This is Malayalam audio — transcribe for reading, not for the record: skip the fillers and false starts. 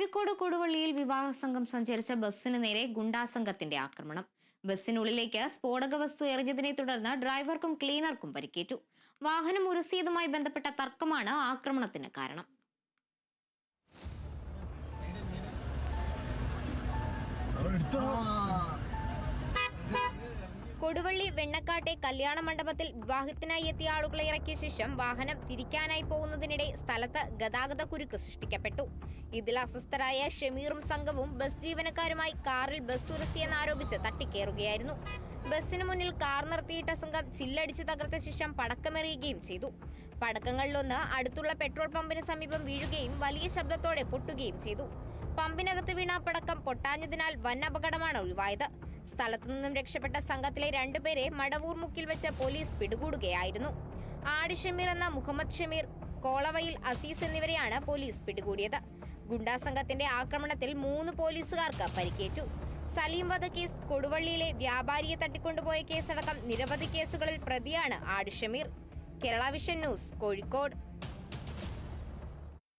കോഴിക്കോട് കൊടുവള്ളിയിൽ വിവാഹ സംഘം സഞ്ചരിച്ച ബസ്സിന് നേരെ ഗുണ്ടാസംഘത്തിന്റെ ആക്രമണം. ബസ്സിനുള്ളിലേക്ക് സ്ഫോടക വസ്തു എറിഞ്ഞതിനെ തുടർന്ന് ഡ്രൈവർക്കും ക്ലീനർക്കും പരിക്കേറ്റു. വാഹനം ഉരസിയതുമായി ബന്ധപ്പെട്ട തർക്കമാണ് ആക്രമണത്തിന് കാരണം. കൊടുവള്ളി വെണ്ണക്കാട്ടെ കല്യാണ മണ്ഡപത്തിൽ വിവാഹത്തിനായി എത്തിയ ആളുകളെ ഇറക്കിയ ശേഷം വാഹനം തിരിക്കാനായി പോകുന്നതിനിടെ സ്ഥലത്ത് ഗതാഗത കുരുക്ക് സൃഷ്ടിക്കപ്പെട്ടു. ഇതിൽ അസ്വസ്ഥരായ ഷമീറും സംഘവും ബസ് ജീവനക്കാരുമായി കാറിൽ ബസ് ഉരസിയെന്നാരോപിച്ച് തട്ടിക്കേറുകയായിരുന്നു. ബസ്സിന് മുന്നിൽ കാർ നിർത്തിയിട്ട സംഘം ചില്ലടിച്ച് തകർത്ത ശേഷം പടക്കമെറിയുകയും ചെയ്തു. പടക്കങ്ങളിലൊന്ന് അടുത്തുള്ള പെട്രോൾ പമ്പിന് സമീപം വീഴുകയും വലിയ ശബ്ദത്തോടെ പൊട്ടുകയും ചെയ്തു. പമ്പിനകത്ത് വീണ പടക്കം പൊട്ടാഞ്ഞതിനാൽ വൻ അപകടമാണ് ഒഴിവായത്. സ്ഥലത്തുനിന്നും രക്ഷപ്പെട്ട സംഘത്തിലെ 2 പേരെ മടവൂർ മുക്കിൽ വെച്ച് പോലീസ് പിടികൂടുകയായിരുന്നു. ആടി ഷമീർ എന്ന മുഹമ്മദ് ഷമീർ, കോളവയിൽ അസീസ് എന്നിവരെയാണ് പോലീസ് പിടികൂടിയത്. ഗുണ്ടാസംഘത്തിന്റെ ആക്രമണത്തിൽ 3 പോലീസുകാർക്ക് പരിക്കേറ്റു. സലീം വധക്കേസ്, കൊടുവള്ളിയിലെ വ്യാപാരിയെ തട്ടിക്കൊണ്ടുപോയ കേസടക്കം നിരവധി കേസുകളിൽ പ്രതിയാണ് ആടി ഷമീർ. Kerala vision news, Kozhikode.